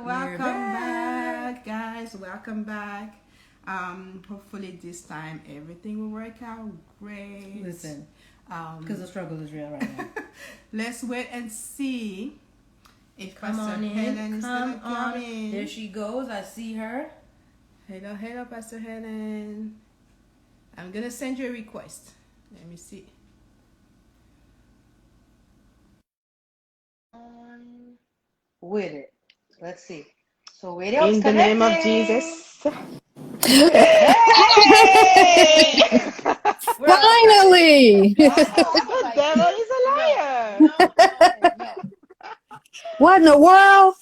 welcome back, guys. Welcome back. Hopefully this time everything will work out great. Listen, because the struggle is real right now. Let's wait and see if Come Pastor on in. Helen is Come gonna on. come in. There she goes. I see her. Hello, Pastor Helen. I'm gonna send you a request. Let me see. With it. Let's see. So radio In the name of Jesus. Hey! Finally! The devil is a liar. No. What in the world?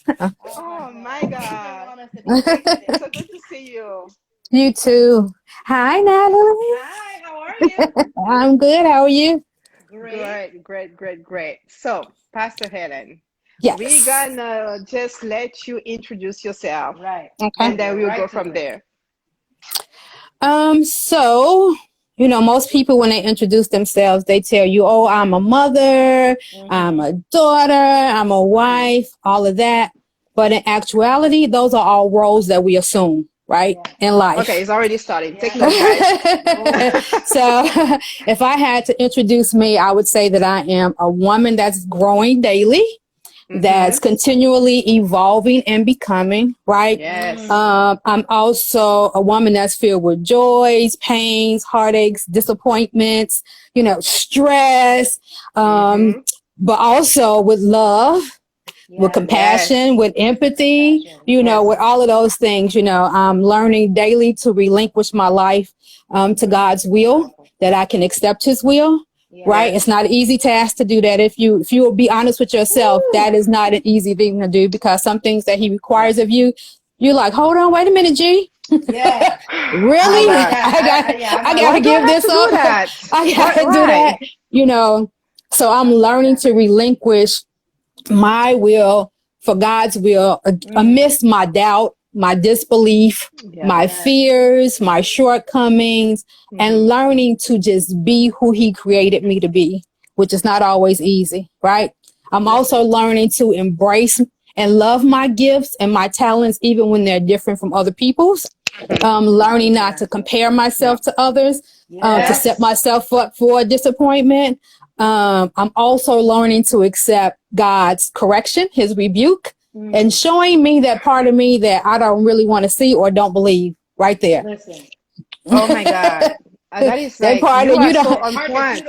Oh my God. It's so good to see you. You too. Hi, Natalie. Hi, how are you? I'm good. How are you? Great. So, Pastor Helen, Yes. we're gonna just let you introduce yourself, Right. Okay. and then we'll Right go to from it. there. So, most people when they introduce themselves, they tell you, oh, I'm a mother, I'm a daughter, I'm a wife, all of that. But in actuality, those are all roles that we assume, right? In life. Okay, it's already started. Take Yeah. note, guys. So if I had to introduce me, I would say that I am a woman that's growing daily, that's continually evolving and becoming, right? Yes. I'm also a woman that's filled with joys, pains, heartaches, disappointments, stress, but also with love, with compassion, with empathy, with all of those things. I'm learning daily to relinquish my life to God's will, that I can accept his will. Right. It's not an easy task to do that. If you will be honest with yourself, that is not an easy thing to do, because some things that he requires of you, you're like, hold on, wait a minute, G. Yeah. Really? I gotta give this up. I gotta do that. So I'm learning to relinquish my will for God's will amidst my doubt, my disbelief, my fears, my shortcomings, and learning to just be who he created me to be, which is not always easy, right? I'm also learning to embrace and love my gifts and my talents, even when they're different from other people's. Learning not to compare myself to others, to set myself up for disappointment. I'm also learning to accept God's correction, his rebuke, and showing me that part of me that I don't really want to see or don't believe right there. Listen. Oh my God. That is That like, part you of are you so don't. on point.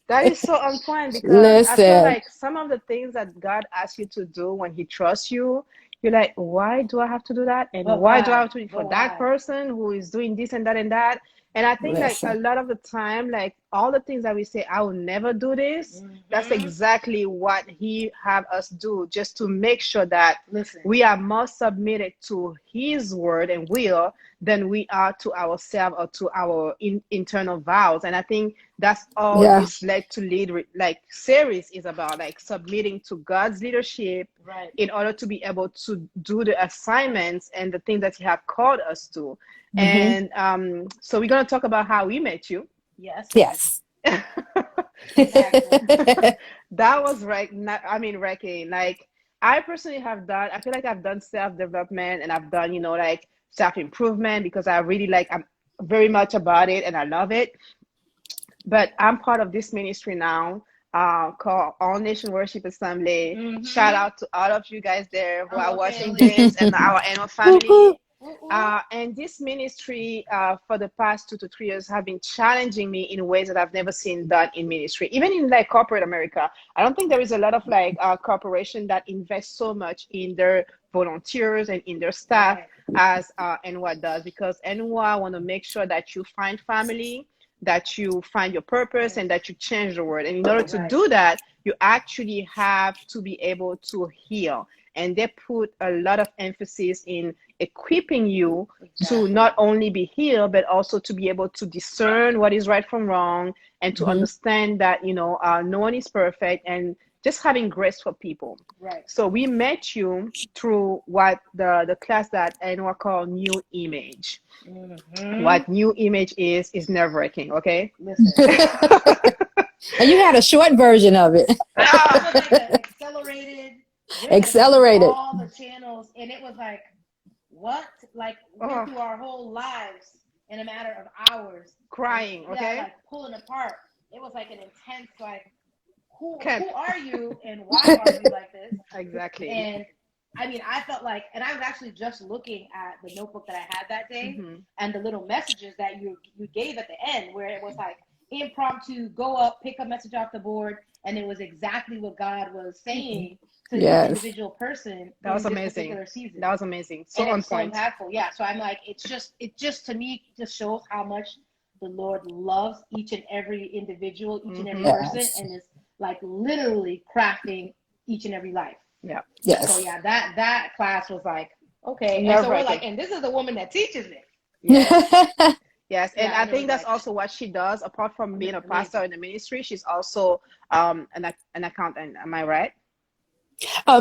That is so on point, because I feel Listen. like some of the things that God asks you to do when he trusts you, you're like, why do I have to do that? And why do I have to do it for that person who is doing this and that and that? And I think like a lot of the time, like all the things that we say, I will never do this, that's exactly what he have us do, just to make sure that we are more submitted to his word and will than we are to ourselves or to our internal vows. And I think that's all this led to like series is about, like submitting to God's leadership in order to be able to do the assignments and the things that he have called us to. And so we're going to talk about how we met you. Yes. That was Reiki. Like I personally have done, I feel like I've done self-development, and I've done, like self-improvement, because I really I'm very much about it and I love it. But I'm part of this ministry now, called All Nation Worship Assembly. Shout out to all of you guys there who are watching this, and our annual family. And this ministry, for the past 2 to 3 years, have been challenging me in ways that I've never seen done in ministry, even in like corporate America. I don't think there is a lot of like corporation that invest so much in their volunteers and in their staff as NWA does, because NWA want to make sure that you find family, that you find your purpose, and that you change the world. And in order to do that, you actually have to be able to heal. And they put a lot of emphasis in equipping you to not only be healed, but also to be able to discern what is right from wrong, and to understand that, no one is perfect, and just having grace for people. So we met you through what the class that NWA called New Image. What New Image is nerve-wracking, okay? And you had a short version of it. Accelerated. Accelerated. All the channels and it was like, what? Like, went through our whole lives in a matter of hours. Crying, okay? Yeah, like pulling apart. It was like an intense, like, who are you and why are you like this? Exactly. And I mean, I felt like, and I was actually just looking at the notebook that I had that day, and the little messages that you gave at the end, where it was like impromptu, go up, pick a message off the board, and it was exactly what God was saying to each individual person. That was amazing. Particular season. That was amazing. So on point. So impactful. Yeah. So I'm like, it just to me just shows how much the Lord loves each and every individual, each and every person, and is like literally crafting each and every life. Yeah. Yes. So yeah, that class was like, okay. And so we're like, and this is the woman that teaches it. Yes. Yes. And Yeah, I think that's also what she does. Apart from being a pastor in the ministry, she's also an accountant. Am I right?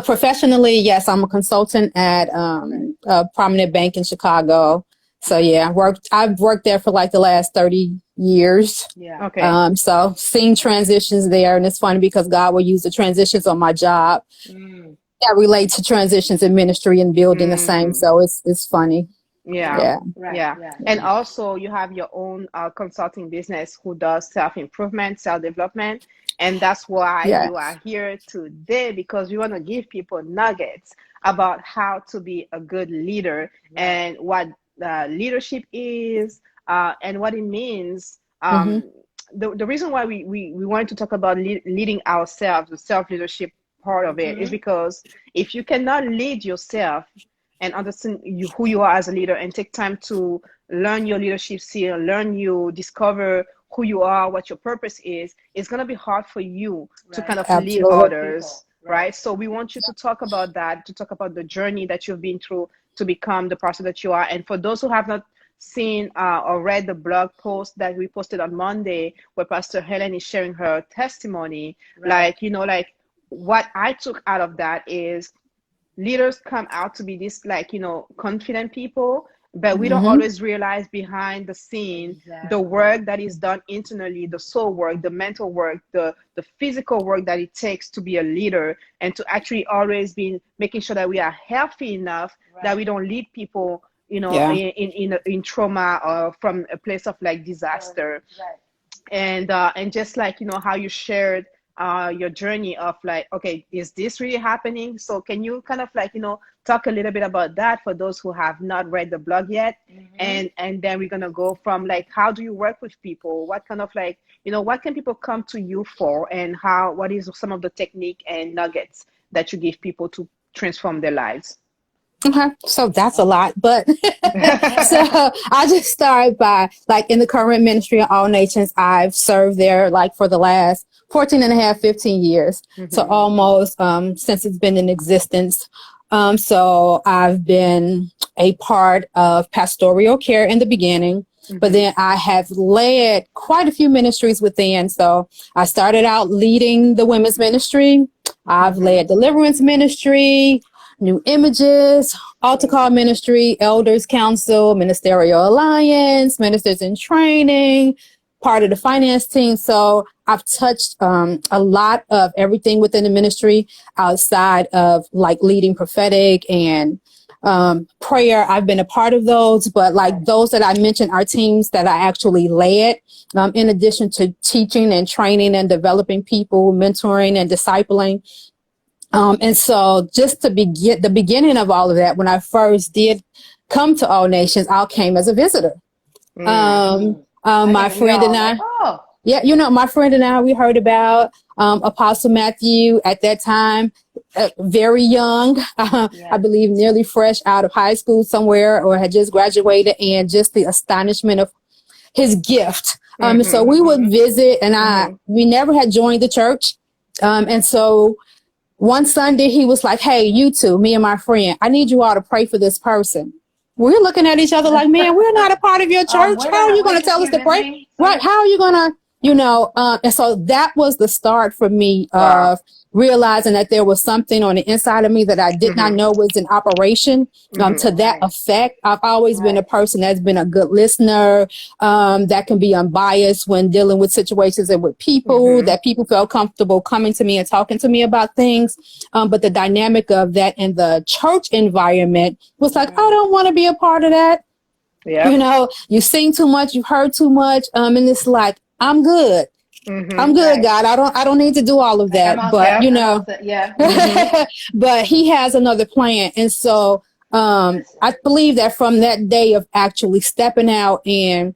Professionally, yes, I'm a consultant at a prominent bank in Chicago. So yeah, I've worked there for like the last 30 years. Yeah. Okay. So seeing transitions there, and it's funny because God will use the transitions on my job that relate to transitions in ministry and building the same. So it's funny. Yeah. Right. Yeah. And also you have your own consulting business who does self-improvement, self-development. And that's why you are here today, because we want to give people nuggets about how to be a good leader and what leadership is and what it means. The reason why we wanted to talk about leading ourselves, the self-leadership part of it, is because if you cannot lead yourself and understand who you are as a leader and take time to learn your leadership skill, discover who you are, what your purpose is, it's going to be hard for you to kind of lead others, right? So we want you to talk about that, to talk about the journey that you've been through to become the person that you are. And for those who have not seen or read the blog post that we posted on Monday, where Pastor Helen is sharing her testimony, like what I took out of that is leaders come out to be this confident people, but we don't always realize behind the scene the work that is done internally, the soul work, the mental work, the physical work that it takes to be a leader, and to actually always be making sure that we are healthy enough that we don't lead people in trauma or from a place of like disaster. And just how you shared your journey of like, okay, is this really happening? So can you kind of talk a little bit about that for those who have not read the blog yet? And then we're going to go from like, how do you work with people? What kind of what can people come to you for, and what is some of the technique and nuggets that you give people to transform their lives? Okay, so that's a lot, but so I'll just start by like in the current ministry of All Nations, I've served there like for the last 14 and a half, 15 years. So almost since it's been in existence. So I've been a part of pastoral care in the beginning, but then I have led quite a few ministries within. So I started out leading the women's ministry. I've led deliverance ministry, New Images, Altar Call Ministry, Elders Council, Ministerial Alliance, Ministers in Training, part of the finance team. So I've touched a lot of everything within the ministry outside of like leading prophetic and prayer. I've been a part of those, but like those that I mentioned are teams that I actually led, in addition to teaching and training and developing people, mentoring and discipling. And so just to begin the beginning of all of that, when I first did come to All Nations, I came as a visitor. My friend and I, my friend and I, we heard about Apostle Matthew at that time, very young, I believe nearly fresh out of high school somewhere, or had just graduated, and just the astonishment of his gift. So we would visit, and we never had joined the church. And so one Sunday he was like, hey, you two, me and my friend, I need you all to pray for this person. We're looking at each other like, man, we're not a part of your church. How are you going to tell us to pray? Right. How are you going to, and so that was the start for me of realizing that there was something on the inside of me that I did not know was in operation to that effect. I've always been a person that's been a good listener, that can be unbiased when dealing with situations and with people, that people feel comfortable coming to me and talking to me about things. But the dynamic of that in the church environment was like, I don't want to be a part of that. You know, you've seen too much, you've heard too much. And it's like, I'm good. I'm good, God. I don't need to do all of that. But you know, but he has another plan. And so I believe that from that day of actually stepping out and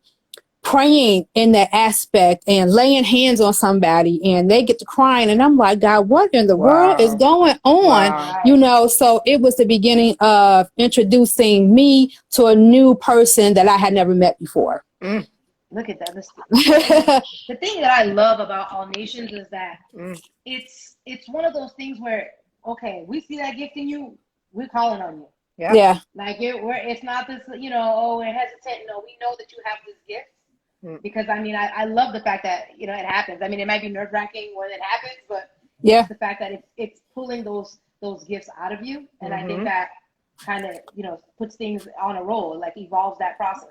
praying in that aspect and laying hands on somebody and they get to crying, and I'm like, God, what in the world is going on? You know, so it was the beginning of introducing me to a new person that I had never met before. Look at that. The thing that I love about All Nations is that it's one of those things where, okay, we see that gift in you, we're calling on you. Yeah. Like it's not this, you know, oh, we're hesitant. No, we know that you have this gift. Because I mean, I love the fact that, you know, it happens. I mean, it might be nerve wracking when it happens, but the fact that it's pulling those gifts out of you. And I think that kind of, you know, puts things on a roll, like evolves that process.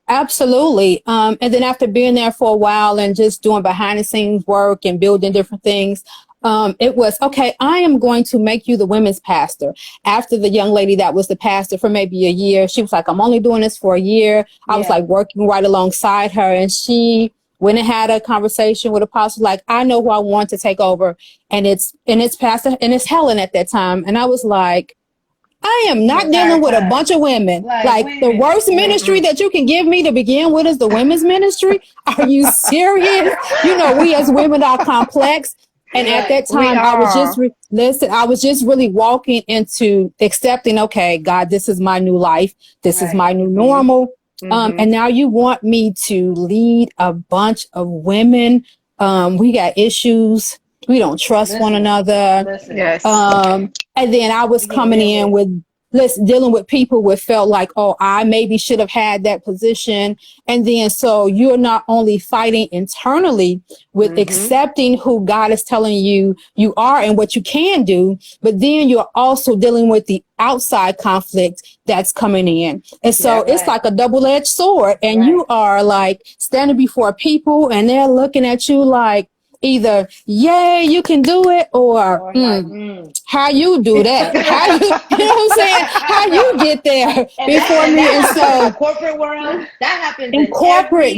Absolutely. And then after being there for a while and just doing behind the scenes work and building different things, it was, okay, I am going to make you the women's pastor. After the young lady that was the pastor for maybe a year, she was like, I'm only doing this for a year. I was like working right alongside her, and she went and had a conversation with Apostle, like, I know who I want to take over. And it's Pastor, and it's Helen at that time. And I was like, I am not dealing with a bunch of women. Like the worst ministry that you can give me to begin with is the women's ministry. Are you serious? You know, we as women are complex. And at that time, I was just really walking into accepting, okay, God, this is my new life. This is my new normal. And now you want me to lead a bunch of women. We got issues. We don't trust one another. And then I was coming in with dealing with who felt like, oh, I maybe should have had that position. And then so you're not only fighting internally with accepting who God is telling you you are and what you can do, but then you're also dealing with the outside conflict that's coming in. And so it's like a double-edged sword. And you are like standing before people and they're looking at you like, either, yay, you can do it, or how you do that? How you know what I'm saying? How you get there before me? And so, in the corporate world, that happens in corporate,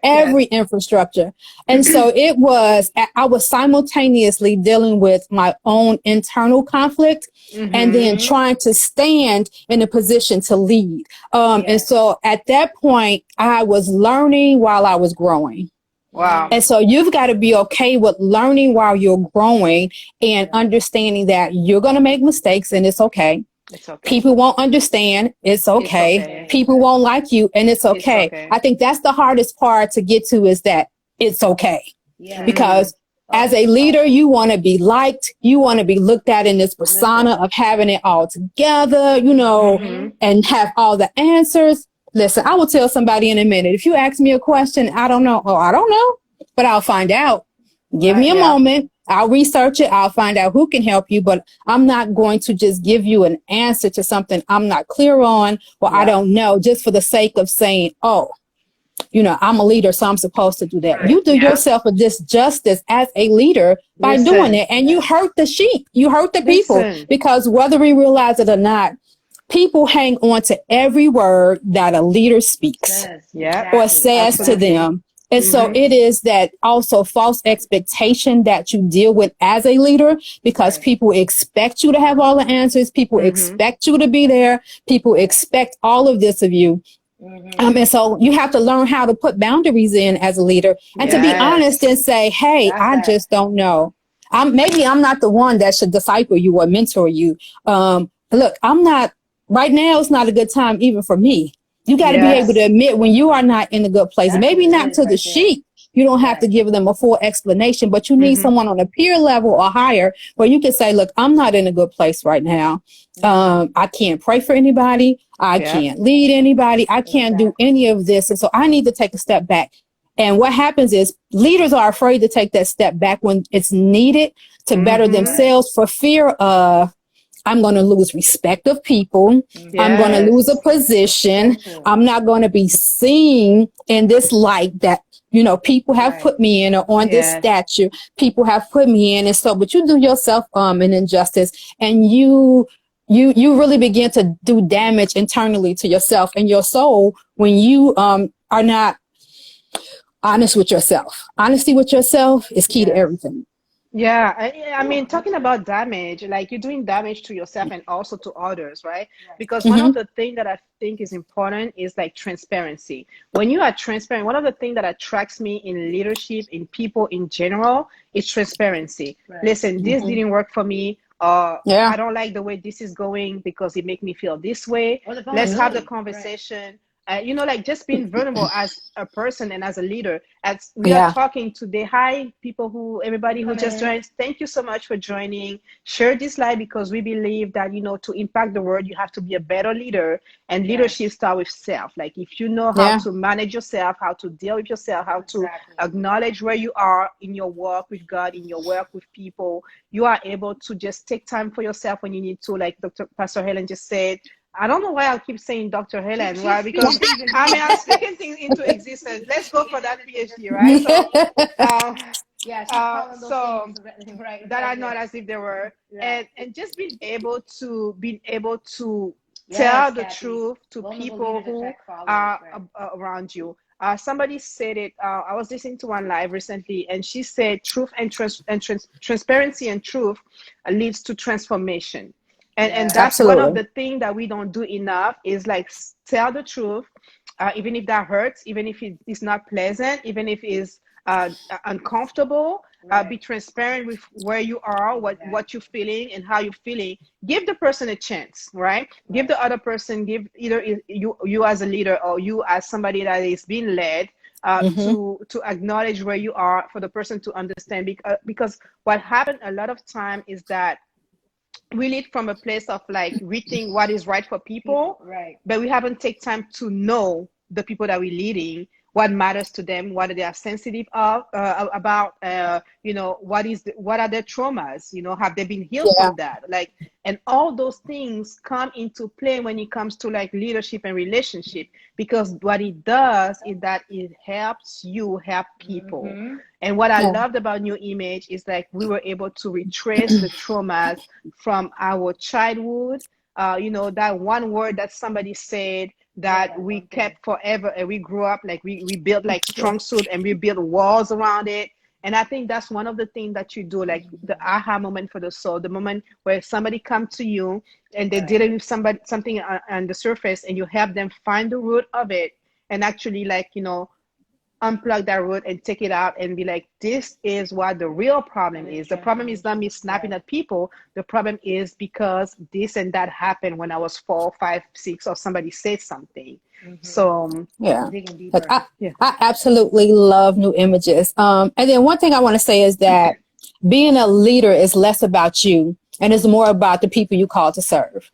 every infrastructure. And so I was simultaneously dealing with my own internal conflict and then trying to stand in a position to lead. And so at that point, I was learning while I was growing. Wow. And so you've got to be okay with learning while you're growing and understanding that you're going to make mistakes, and it's okay. It's okay. People won't understand. It's okay. People won't like you, and it's okay. I think that's the hardest part to get to, is that it's okay. Because as a leader, you want to be liked. You want to be looked at in this persona of having it all together, you know, and have all the answers. Listen, I will tell somebody in a minute. If you ask me a question, I don't know. Oh, I don't know, but I'll find out. Give me a moment. I'll research it. I'll find out who can help you, but I'm not going to just give you an answer to something I'm not clear on or I don't know, just for the sake of saying, oh, you know, I'm a leader, so I'm supposed to do that. You do yourself a disjustice as a leader by doing it. And you hurt the sheep. You hurt the people, because whether we realize it or not, people hang on to every word that a leader speaks or says to them. And so it is that also false expectation that you deal with as a leader, because people expect you to have all the answers. People expect you to be there. People expect all of this of you. And so you have to learn how to put boundaries in as a leader and to be honest and say, hey, I just don't know. Maybe I'm not the one that should disciple you or mentor you. Look, I'm not. Right now, it's not a good time even for me. You got to be able to admit when you are not in a good place. Maybe not to the sheep. You don't have to give them a full explanation, but you need someone on a peer level or higher where you can say, look, I'm not in a good place right now. I can't pray for anybody. I can't lead anybody. I can't do any of this. And so I need to take a step back. And what happens is leaders are afraid to take that step back when it's needed to better themselves for fear of, I'm going to lose respect of people. Yes. I'm going to lose a position. I'm not going to be seen in this light that, people have put me in, or on this statue, people have put me in. And so, but you do yourself an injustice, and you really begin to do damage internally to yourself and your soul when you are not honest with yourself. Honesty with yourself is key to everything. Yeah, I mean, talking about damage, like you're doing damage to yourself and also to others, right? Because one of the things that I think is important is like transparency. When you are transparent, one of the things that attracts me in leadership, in people in general, is transparency. Right. Listen, this didn't work for me. I don't like the way this is going because it makes me feel this way. Let's have the conversation. Right. Like just being vulnerable as a person and as a leader. As we are talking today, hi, everybody who just joined. Thank you so much for joining. Share this live because we believe that, to impact the world, you have to be a better leader. And leadership starts with self. Like if you know how to manage yourself, how to deal with yourself, how to acknowledge where you are in your work with God, in your work with people, you are able to just take time for yourself when you need to, like Pastor Helen just said. I don't know why I keep saying Dr. Helen, right? Because I'm speaking things into existence. Let's go for that PhD, right? So, that are not as if they were, and just being able to tell the truth to people who are around you. Somebody said it. I was listening to one live recently, and she said, "Truth and transparency and truth leads to transformation." And that's one of the things that we don't do enough is like tell the truth, even if that hurts, even if it's not pleasant, even if it's uncomfortable. Be transparent with where you are, what you're feeling, and how you're feeling. Give the person a chance, right? Give the other person, give either you as a leader or you as somebody that is being led. To acknowledge where you are, for the person to understand, because what happened a lot of time is that we lead from a place of like we think what is right for people, right? But we haven't taken time to know the people that we're leading, what matters to them, what they are sensitive about, what are their traumas, have they been healed from that? Like, and all those things come into play when it comes to like leadership and relationship, because what it does is that it helps you help people. And what I loved about New Image is like we were able to retrace the traumas from our childhood, that one word that somebody said that we kept forever, and we grew up like we built like strong suit and we built walls around it. And I think that's one of the things that you do, like the aha moment for the soul, the moment where somebody comes to you and they're dealing with something on the surface, and you help them find the root of it and actually like, unplug that root and take it out and be like, this is what the real problem is. The problem is not me snapping at people. The problem is because this and that happened when I was 4, 5, 6, or somebody said something. So I absolutely love New Images. And then one thing I want to say is that being a leader is less about you and it's more about the people you call to serve.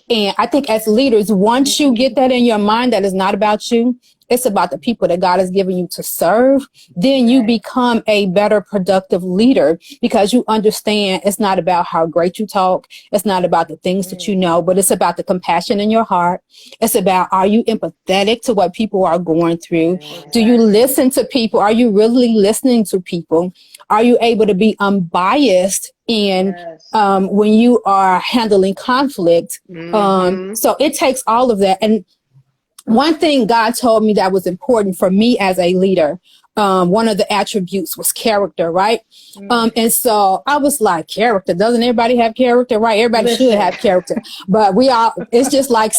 And I think as leaders, once you get that in your mind, that is not about you, it's about the people that God has given you to serve, then you become a better productive leader, because you understand it's not about how great you talk. It's not about the things that you know, but it's about the compassion in your heart. It's about, are you empathetic to what people are going through? Do you listen to people? Are you really listening to people? Are you able to be unbiased in when you are handling conflict? So it takes all of that. And one thing God told me that was important for me as a leader, one of the attributes was character, right? And so I was like, character, doesn't everybody have character, right? Everybody should have character, but it's just like,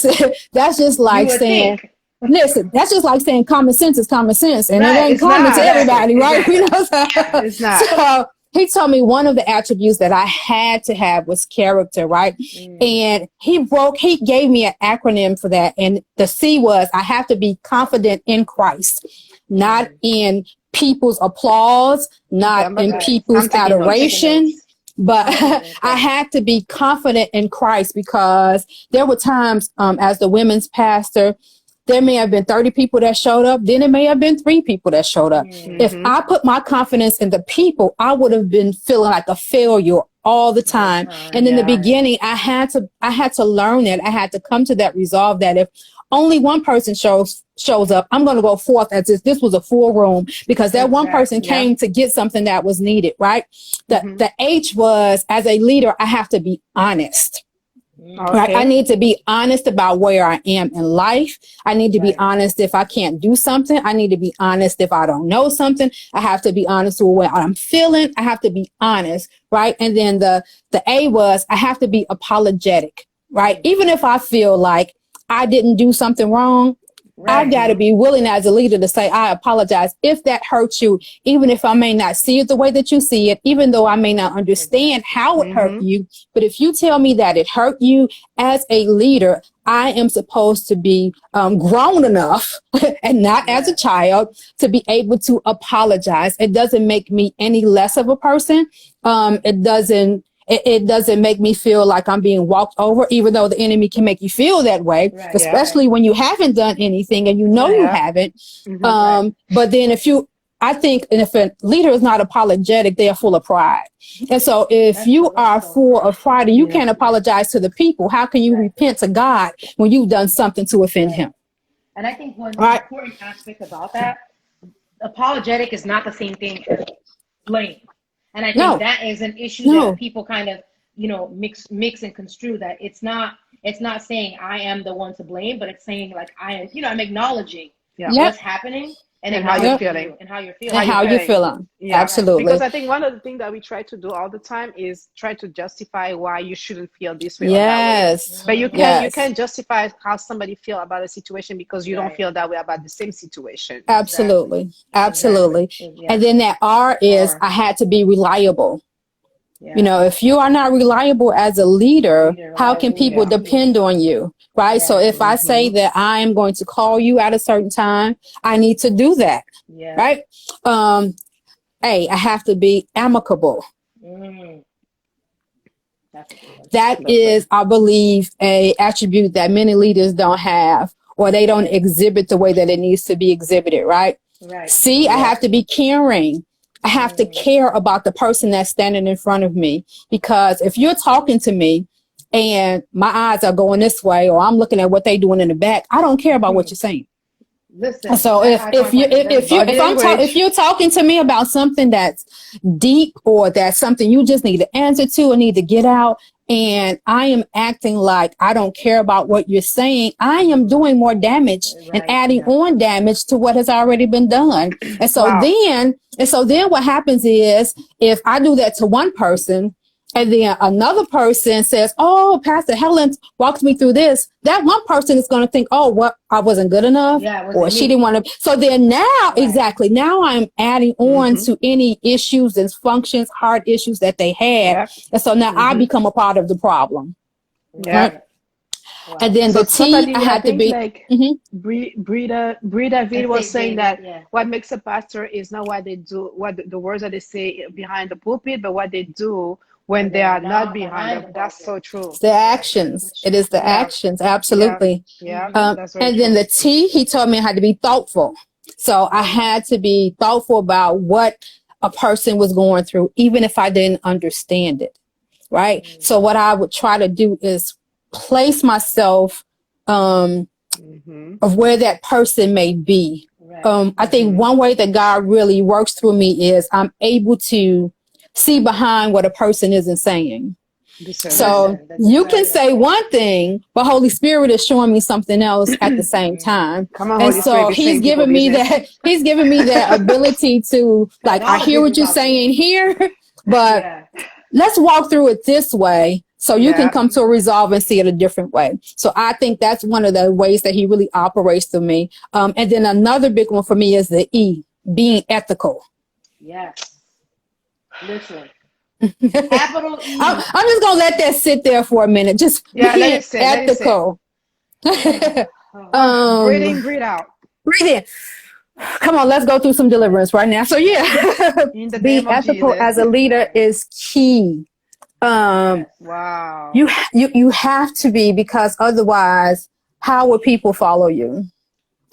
that's just like saying, listen, that's just like saying common sense is common sense, and it ain't common to everybody, right? It's not. So he told me one of the attributes that I had to have was character, right? And he gave me an acronym for that. And the C was, I have to be confident in Christ, not in people's applause, not in people's adoration, but I had to be confident in Christ, because there were times as the women's pastor there may have been 30 people that showed up. Then it may have been 3 people that showed up. If I put my confidence in the people, I would have been feeling like a failure all the time. And in the beginning, I had to learn that. I had to come to that resolve that if only one person shows up, I'm going to go forth as if this was a full room, because that one person came to get something that was needed, right? The H was, as a leader, I have to be honest. Right? I need to be honest about where I am in life. I need to be honest if I can't do something. I need to be honest if I don't know something. I have to be honest with what I'm feeling. I have to be honest, right? And then the A was, I have to be apologetic, right? Even if I feel like I didn't do something wrong, I've got to be willing as a leader to say, I apologize if that hurts you, even if I may not see it the way that you see it, even though I may not understand how it hurt you. But if you tell me that it hurt you, as a leader, I am supposed to be grown enough and not as a child to be able to apologize. It doesn't make me any less of a person. It doesn't make me feel like I'm being walked over, even though the enemy can make you feel that way, especially when you haven't done anything and you know you haven't. But then I think if a leader is not apologetic, they are full of pride. And so if you are full of pride and you can't apologize to the people, how can you repent to God when you've done something to offend him? And I think one important aspect about that, apologetic is not the same thing as blame. And I think that is an issue that people kind of, mix and construe, that it's not saying I am the one to blame, but it's saying like I am, I'm acknowledging what's happening and how you're feeling. And how you're feeling. Yeah, absolutely. Because I think one of the things that we try to do all the time is try to justify why you shouldn't feel this way or that way. But you can't justify how somebody feel about a situation because you don't feel that way about the same situation. Absolutely. And then that R is I had to be reliable. If you are not reliable as a leader, how can people depend on you? Right. So if I say that I am going to call you at a certain time, I need to do that. Right. I have to be amicable. That is, I believe, a attribute that many leaders don't have, or they don't exhibit the way that it needs to be exhibited. Right. C, I have to be caring. I have to care about the person that's standing in front of me, because if you're talking to me and my eyes are going this way, or I'm looking at what they're doing in the back, I don't care about what you're saying. Listen, so if you're talking to me about something that's deep, or that's something you just need to answer to or need to get out, and I am acting like I don't care about what you're saying, I am doing more damage and adding on damage to what has already been done. And so then what happens is, if I do that to one person, and then another person says, oh, Pastor Helen walked me through this, that one person is going to think, oh, what, I wasn't good enough, or she didn't want to. So then now, now I'm adding on to any issues and functions, hard issues that they had. And so now I become a part of the problem. Right? And then the T, I had to be like Brie David was saying that what makes a pastor is not what they do, what the words that they say behind the pulpit, but what they do when they are not behind them. That's so true. It's the actions. It is the actions. Absolutely. That's very and true. then the T, he told me I had to be thoughtful. So I had to be thoughtful about what a person was going through, even if I didn't understand it. Right. So what I would try to do is place myself of where that person may be. I think one way that God really works through me is I'm able to see behind what a person isn't saying. So you can say one thing, but Holy Spirit is showing me something else at the same time. Come on, and Holy so Spirit, he's giving me that ability to, like, I hear what you're saying here, but let's walk through it this way so you can come to a resolve and see it a different way. So I think that's one of the ways that he really operates through me. And then another big one for me is the E, being ethical. Yes. Listen. Capital E. I'm just going to let that sit there for a minute. Just being ethical. Breathe in, breathe out. Breathe in. Come on, let's go through some deliverance right now. So being ethical as a leader is key. Wow. You have to be, because otherwise, how will people follow you?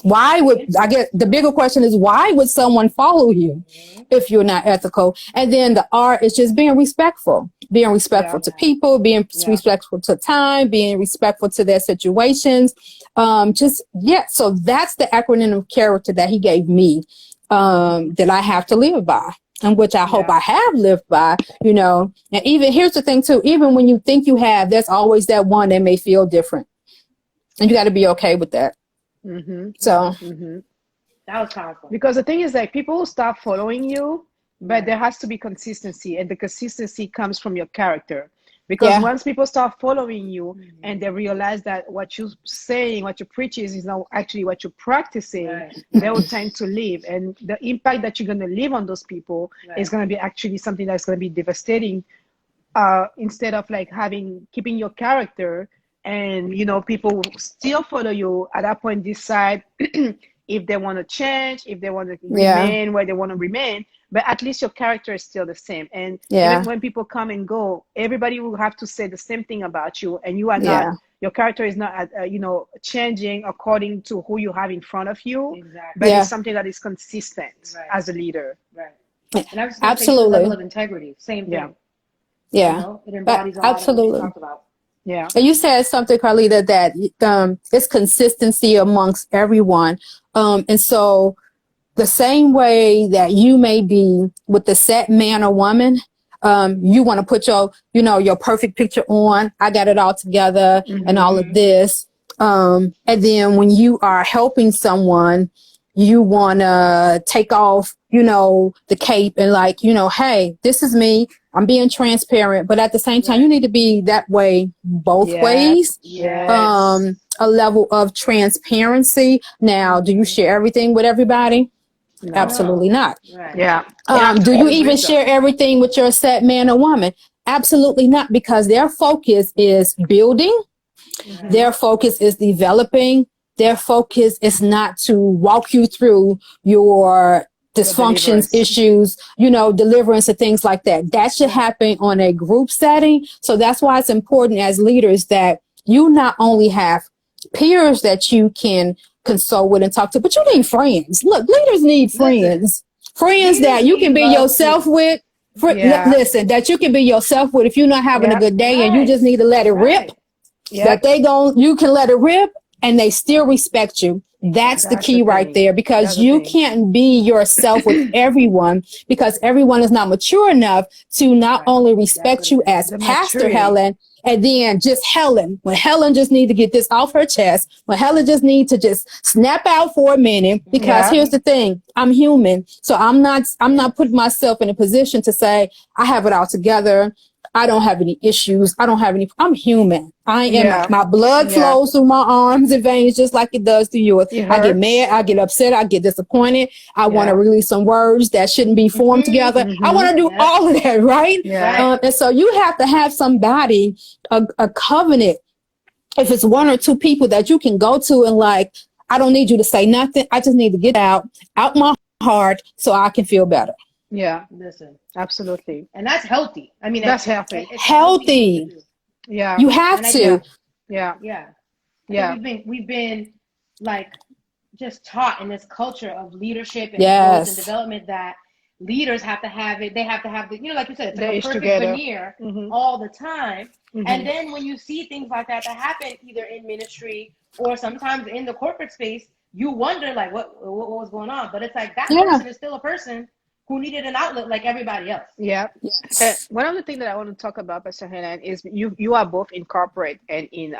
Why would, I get, the bigger question is, why would someone follow you if you're not ethical? And then the R is just being respectful to people, being respectful to time, being respectful to their situations. So that's the acronym of character that he gave me, that I have to live by, and which I hope I have lived by, you know. And even, here's the thing too, even when you think you have, there's always that one that may feel different, and you got to be okay with that. So that was powerful, because the thing is, like, people will start following you, but there has to be consistency, and the consistency comes from your character. Because once people start following you and they realize that what you're saying, what you're preaching is not actually what you're practicing, they will tend to leave. And the impact that you're going to leave on those people is going to be actually something that's going to be devastating, instead of like keeping your character. And, you know, people will still follow you at that point, decide if they want to change, if they want to remain where they want to remain. But at least your character is still the same. And even when people come and go, everybody will have to say the same thing about you. And you are not, your character is not, changing according to who you have in front of you. But it's something that is consistent as a leader. And I was going to say, the level of integrity, same thing. Yeah. You know, it embodies a lot of what you talked about. Yeah. And you said something, Carlita, that it's consistency amongst everyone. And so the same way that you may be with the set man or woman, you want to put your perfect picture on. I got it all together and all of this. And then when you are helping someone, you want to take off, the cape and like, hey, this is me. I'm being transparent, but at the same time, you need to be that way both ways. A level of transparency. Now, do you share everything with everybody? No. Absolutely not. Do you even share everything with your set man or woman? Absolutely not, because their focus is building. Their focus is developing. Their focus is not to walk you through your dysfunctions, issues, deliverance and things like that. That should happen on a group setting. So that's why it's important as leaders that you not only have peers that you can consult with and talk to, but you need friends. Look, leaders need friends. Friends that you can be yourself with. Listen, that you can be yourself with if you're not having a good day and you just need to let it rip. That you can let it rip and they still respect you. That's the key right there, because you can't be yourself with everyone, because everyone is not mature enough to not only respect you as Pastor Helen, and then just Helen, when Helen just need to get this off her chest, when Helen just need to just snap out for a minute, because here's the thing, I'm human. So I'm not putting myself in a position to say I have it all together. I don't have any issues. I'm human. I am, my blood flows through my arms and veins just like it does to yours. I get mad, I get upset, I get disappointed. I want to release some words that shouldn't be formed together. I want to do all of that, right? And so you have to have somebody, a covenant, if it's one or two people that you can go to and like, I don't need you to say nothing. I just need to get out my heart so I can feel better. Listen, absolutely. And that's healthy. I mean, that's healthy. It's healthy. You have to. We've been like just taught in this culture of leadership and growth and development that leaders have to have it. They have to have the, like you said, it's like a perfect veneer all the time. And then when you see things like that happen either in ministry or sometimes in the corporate space, you wonder like what was going on. But it's like that person is still a person who needed an outlet like everybody else. One of the things that I want to talk about, Pastor Helen, is you are both in corporate and in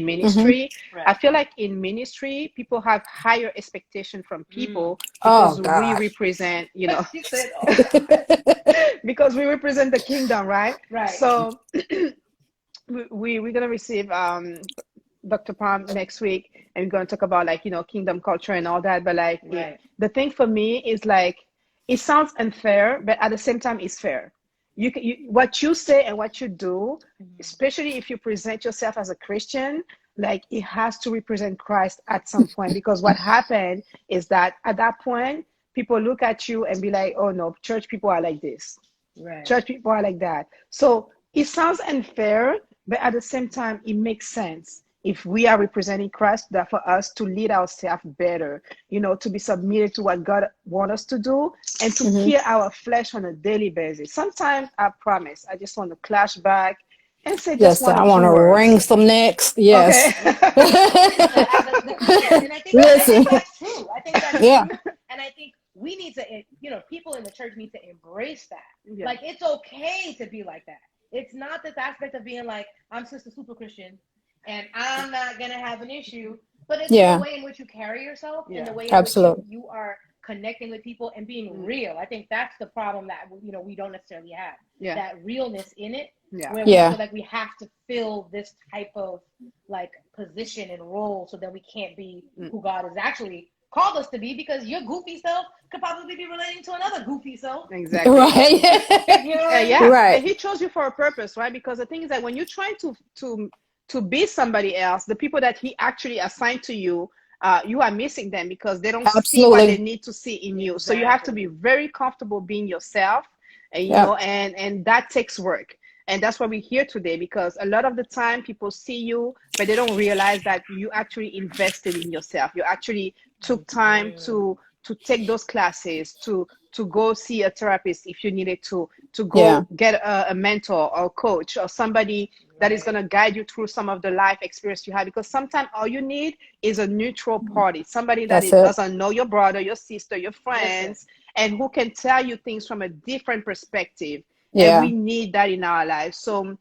ministry. I feel like in ministry, people have higher expectation from people because we represent, because we represent the kingdom, right? So we're gonna receive Dr. Palm next week, and we're gonna talk about like kingdom culture and all that. But like the thing for me is like, it sounds unfair, but at the same time, it's fair. What you say and what you do, especially if you present yourself as a Christian, like it has to represent Christ at some point. Because what happened is that at that point, people look at you and be like, oh no, church people are like this. Church people are like that. So it sounds unfair, but at the same time, it makes sense. if we are representing Christ, that for us to lead ourselves better, to be submitted to what God wants us to do, and to kill our flesh on a daily basis. Sometimes I promise, I just want to clash back and say just Yes, one I or want two to words. wring some necks. Yes. Okay. The Christian. And I Listen. think that's true. I think that's Yeah. true. And I think we need to, people in the church need to embrace that. Yeah. Like, it's okay to be like that. It's not this aspect of being like, I'm Sister Super Christian and I'm not going to have an issue. But it's the way in which you carry yourself and the way in which you are connecting with people and being real. I think that's the problem that, we don't necessarily have. That realness in it. Where we feel like we have to fill this type of like position and role so that we can't be who God has actually called us to be, because your goofy self could probably be relating to another goofy self. Exactly. Right. Right. And he chose you for a purpose, right? Because the thing is that when you're trying to be somebody else, the people that he actually assigned to you, you are missing them because they don't see what they need to see in you. So you have to be very comfortable being yourself, and and that takes work. And that's why we're here today, because a lot of the time people see you, but they don't realize that you actually invested in yourself. You actually took time to take those classes, to go see a therapist if you needed to go get a mentor or coach or somebody that is going to guide you through some of the life experience you have. Because sometimes all you need is a neutral party, somebody that doesn't know your brother, your sister, your friends, and who can tell you things from a different perspective. And we need that in our lives. So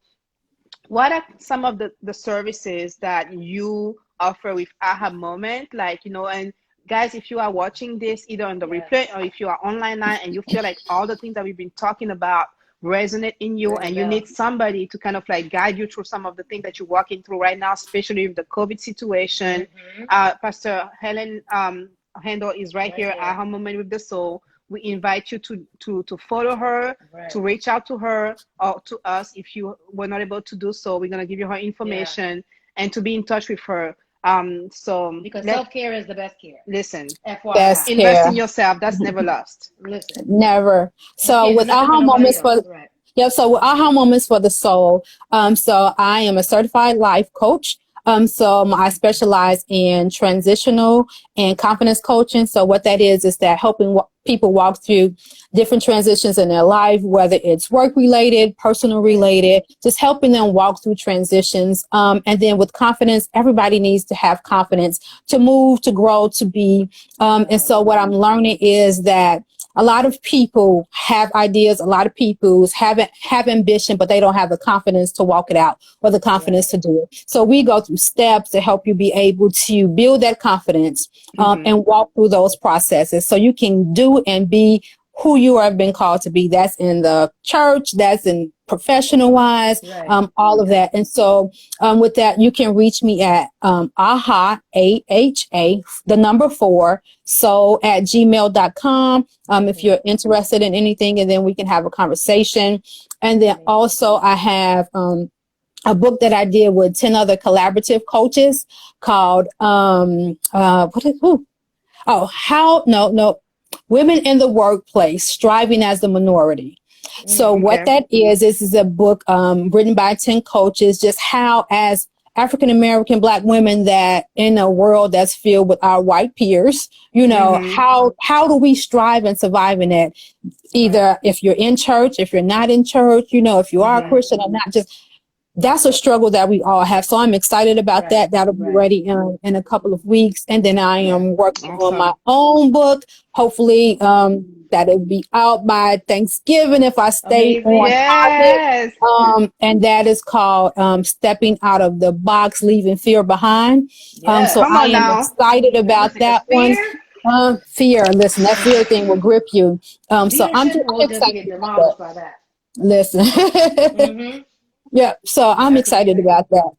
what are some of the services that you offer with Aha Moment? Like, and guys, if you are watching this either on the replay or if you are online now and you feel like all the things that we've been talking about resonate in you, and you need somebody to kind of like guide you through some of the things that you're walking through right now, especially with the COVID situation, Pastor Helen Handel is right here, Aha Moment with the Soul. We invite you to follow her, to reach out to her or to us if you were not able to do so. We're going to give you her information and to be in touch with her. Because self-care is the best care. Listen, best invest care in yourself. That's never lost. Listen, never. So with Aha Moments for so with Aha Moments for the Soul, so I am a certified life coach. So I specialize in transitional and confidence coaching. So what that is that helping people walk through different transitions in their life, whether it's work related, personal related, just helping them walk through transitions. And then with confidence, everybody needs to have confidence to move, to grow, to be. And so what I'm learning is that a lot of people have ideas. A lot of people have ambition, but they don't have the confidence to walk it out or the confidence to do it. So we go through steps to help you be able to build that confidence and walk through those processes so you can do and be who you have been called to be. That's in the church, that's in professional wise, all of that. And so with that, you can reach me at AHA, AHA, the number 4, so at gmail.com if you're interested in anything, and then we can have a conversation. And then also I have a book that I did with 10 other collaborative coaches called Women in the Workplace, Striving as the Minority. So what that is a book written by 10 coaches, just how as African-American Black women that in a world that's filled with our white peers, how do we strive and survive in it? Either if you're in church, if you're not in church, if you are a Christian or not, just that's a struggle that we all have. So I'm excited about that. That'll be ready in a couple of weeks. And then I am working on my own book. Hopefully that it'll be out by Thanksgiving if I stay on topic. And that is called Stepping Out of the Box, Leaving Fear Behind. So I am excited about that one. Fear. Listen, that fear thing will grip you. So I'm excited about that. Listen. Yeah, so I'm excited about that.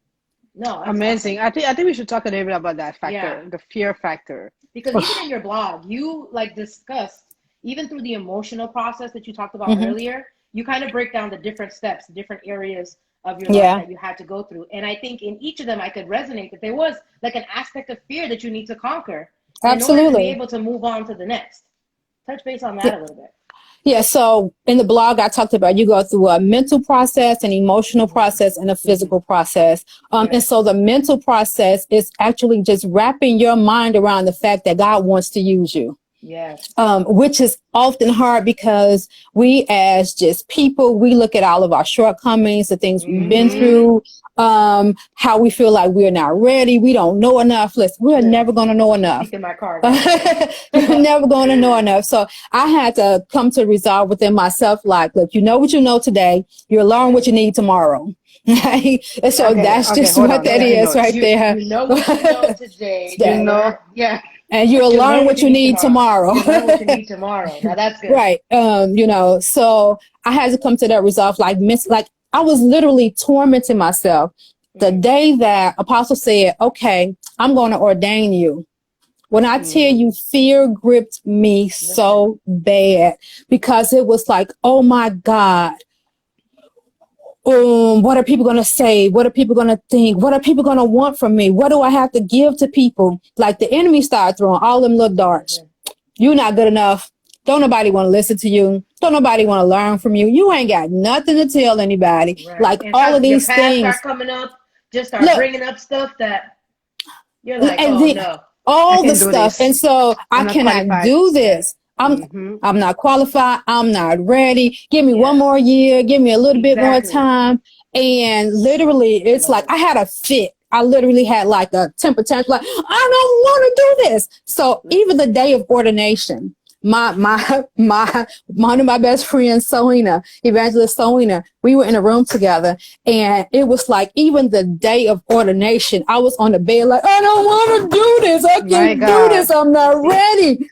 No, amazing. Awesome. I think we should talk a little bit about that factor, the fear factor. Because even in your blog, you discussed, even through the emotional process that you talked about earlier, you kind of break down the different steps, different areas of your life that you had to go through. And I think in each of them, I could resonate that there was like an aspect of fear that you need to conquer in order to be able to move on to the next. Touch base on that a little bit. Yeah, so in the blog, I talked about you go through a mental process, an emotional process, and a physical process. And so the mental process is actually just wrapping your mind around the fact that God wants to use you. Yes. Which is often hard because we as just people, we look at all of our shortcomings, the things we've been through, how we feel like we're not ready. We don't know enough. Listen, we're never going to know enough. In my car. You're never going to know enough. So I had to come to resolve within myself, like, look, you know what you know today. You'll learn what you need tomorrow. Right? And so that's just what that is right there. You know what you know today. You know, yeah. And you'll learn what you need tomorrow. You'll learn what you need tomorrow. Now that's good. Right. So I had to come to that resolve, like I was literally tormenting myself the day that Apostle said, okay, I'm going to ordain you. When I tell you, fear gripped me so bad because it was like, oh my God. What are people going to say? What are people going to think? What are people going to want from me? What do I have to give to people? Like the enemy started throwing all them little darts. You're not good enough. Don't nobody want to listen to you. Don't nobody want to learn from you. You ain't got nothing to tell anybody. Right. Like and all of these things start coming up, just start bringing up stuff that you're like, no. All the stuff. And so I cannot do this. I'm not qualified. I'm not ready. Give me one more year. Give me a little bit more time. And literally, it's like I had a fit. I literally had like a temper tantrum. Like, I don't want to do this. So even the day of ordination, one of my best friends, Selena, Evangelist Selena, we were in a room together, and it was like even the day of ordination, I was on the bed like, I don't want to do this. I can't do this. I'm not ready.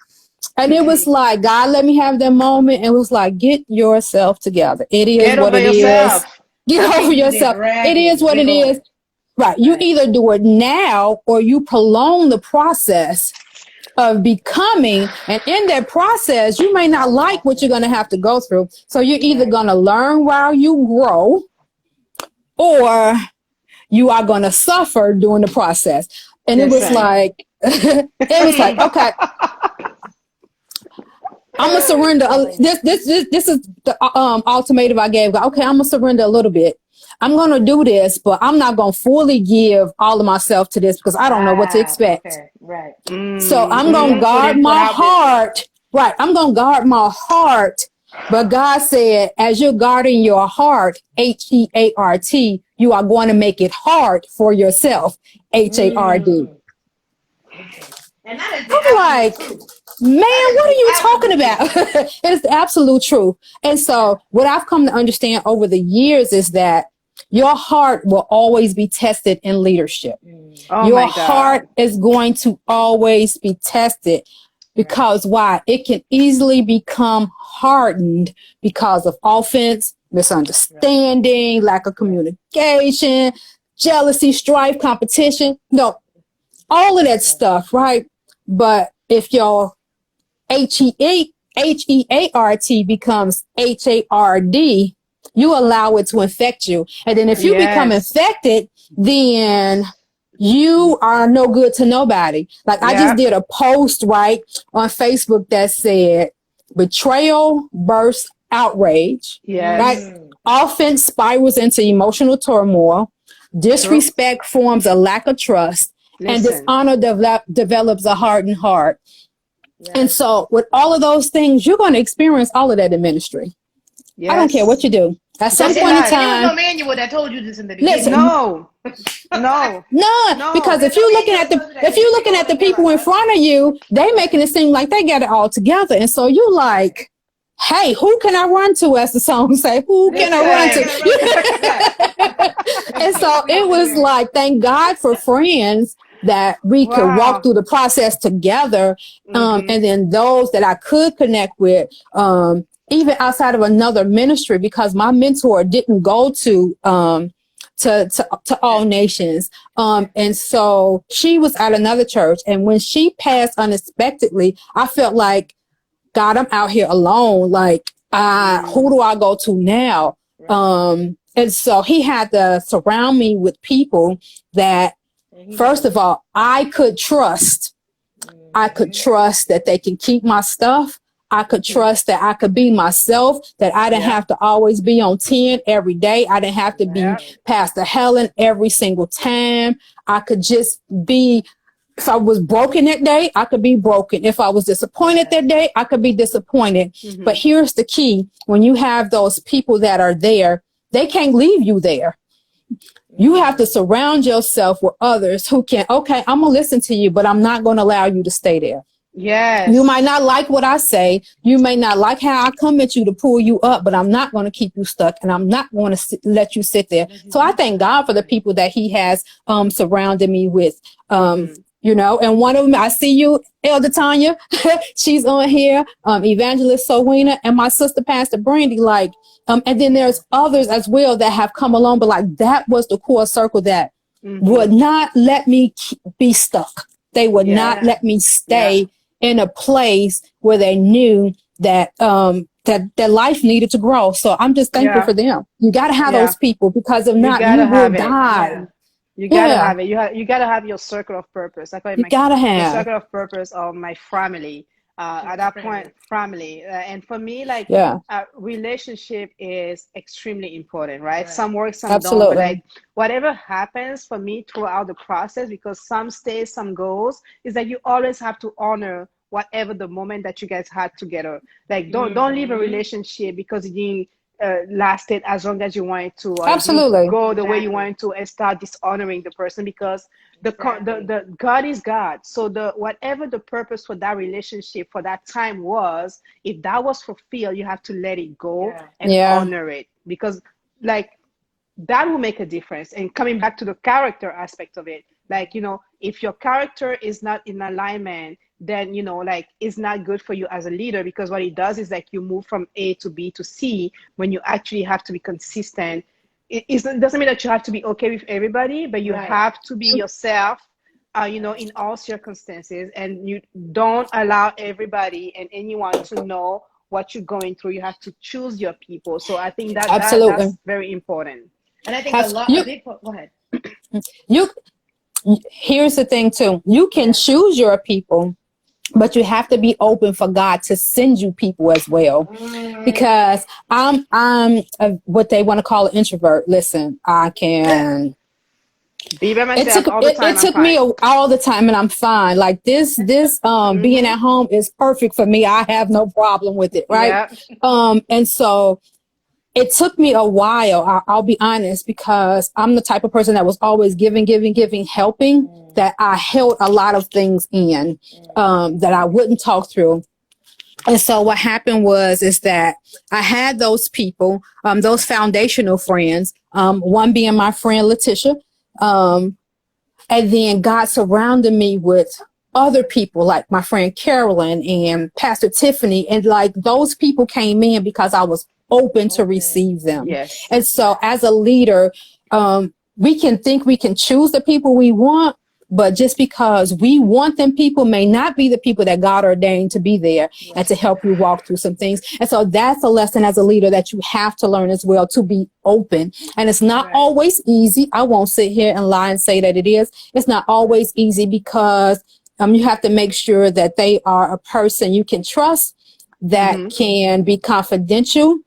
And it was like, God let me have that moment. It was like, get yourself together. It is what it is. Get over yourself. It is what it is. Right. You either do it now or you prolong the process of becoming. And in that process, you may not like what you're going to have to go through. So you're either going to learn while you grow or you are going to suffer during the process. And it was like, okay. I'm gonna surrender. This is the ultimatum I gave. Okay, I'm gonna surrender a little bit. I'm gonna do this, but I'm not gonna fully give all of myself to this because I don't know what to expect. Okay, right. So I'm gonna guard my heart. Right. I'm gonna guard my heart. But God said, as you're guarding your heart, HEART, you are going to make it hard for yourself. HARD. And that is I'm like, man, what are you talking about? It's the absolute truth. And so what I've come to understand over the years is that your heart will always be tested in leadership. Your heart is going to always be tested because why? It can easily become hardened because of offense, misunderstanding, lack of communication, jealousy, strife, competition. No, all of that stuff, right? But if your HEART becomes HARD, you allow it to infect you. And then if you become infected, then you are no good to nobody. Like I just did a post, right, on Facebook that said, betrayal bursts outrage. Right? Offense spirals into emotional turmoil. Disrespect forms a lack of trust. And dishonor develops a hardened heart. And so with all of those things, you're going to experience all of that in ministry. I don't care what you do. At some point in time. There was no manual that told you this in the beginning. Listen, No, because if you're looking at the people in front of you, they making it seem like they got it all together. And so you like, hey, who can I run to, as the song say? Who can I run to? And so it was like, thank God for friends that we could walk through the process together. And then those that I could connect with, even outside of another ministry, because my mentor didn't go to all nations. And so she was at another church. And when she passed unexpectedly, I felt like, God, I'm out here alone. Like, who do I go to now? And so he had to surround me with people that, first of all, I could trust. I could trust that they can keep my stuff. I could trust that I could be myself, that I didn't have to always be on 10 every day. I didn't have to be Pastor Helen every single time. I could just be, if I was broken that day, I could be broken. If I was disappointed that day, I could be disappointed. But here's the key. When you have those people that are there, they can't leave you there. You have to surround yourself with others who can, okay, I'm going to listen to you, but I'm not going to allow you to stay there. Yes. You might not like what I say. You may not like how I come at you to pull you up, but I'm not going to keep you stuck, and I'm not going to let you sit there. So I thank God for the people that he has surrounded me with. You know, and one of them, I see you, Elder Tanya, she's on here, Evangelist Sowena, and my sister, Pastor Brandy, like, and then there's others as well that have come along, but like that was the core circle that would not let me be stuck. They would not let me stay in a place where they knew that, that life needed to grow. So I'm just thankful for them. You got to have those people, because if not, you will die. You gotta have it. You gotta have your circle of purpose. I call it the circle of purpose of my family. At that point, family. And for me, like, relationship is extremely important, right? Some work, some don't. But like, whatever happens for me throughout the process, because some stays, some goes, is that you always have to honor whatever the moment that you guys had together. Like, don't leave a relationship because you didn't lasted as long as you wanted to, or you go the way you wanted to, and start dishonoring the person, because the God is God. So the whatever the purpose for that relationship for that time was, if that was fulfilled, you have to let it go and honor it, because like that will make a difference. And coming back to the character aspect of it, like, you know, if your character is not in alignment, then, you know, like, it's not good for you as a leader, because what it does is like you move from A to B to C when you actually have to be consistent. It doesn't mean that you have to be okay with everybody, but you have to be yourself, you know, in all circumstances, and you don't allow everybody and anyone to know what you're going through. You have to choose your people. So I think that's very important. And I think go ahead. Here's the thing too. You can choose your people, but you have to be open for God to send you people as well. Because I'm what they want to call an introvert. Listen, I can be by myself all the time. It took me all the time, and I'm fine. Like this being at home is perfect for me. I have no problem with it, right? And so it took me a while, I'll be honest, because I'm the type of person that was always giving, helping, that I held a lot of things in, that I wouldn't talk through. And so what happened is that I had those people, those foundational friends, one being my friend Letitia, and then God surrounded me with other people like my friend Carolyn and Pastor Tiffany, and like those people came in because I was open to receive them. And so as a leader, we can think we can choose the people we want, but just because we want them people may not be the people that God ordained to be there and to help you walk through some things. And so that's a lesson as a leader that you have to learn as well, to be open. And it's not always easy. I won't sit here and lie and say that it is. It's not always easy, because you have to make sure that they are a person you can trust, that can be confidential.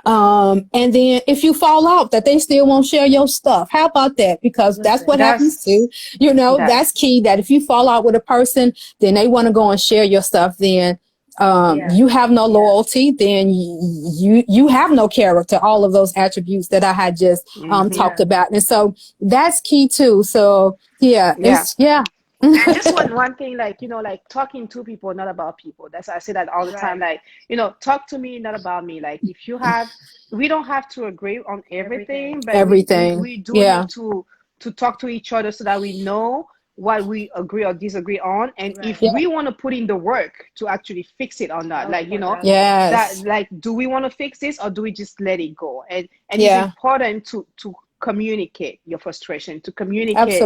And then if you fall out, that they still won't share your stuff. How about that? Because that's what happens too. You know, that's key, that if you fall out with a person, then they want to go and share your stuff. Then you have no loyalty. Then you have no character. All of those attributes that I had just talked about. And so that's key too. So And just one thing, like, you know, like talking to people, not about people. That's, I say that all the time. Like, you know, talk to me, not about me. Like, if you have, we don't have to agree on everything, but we do need to talk to each other so that we know what we agree or disagree on, and if we want to put in the work to actually fix it or not. Like, you know, that, like, do we want to fix this, or do we just let it go? And it's important to communicate your frustration, to communicate,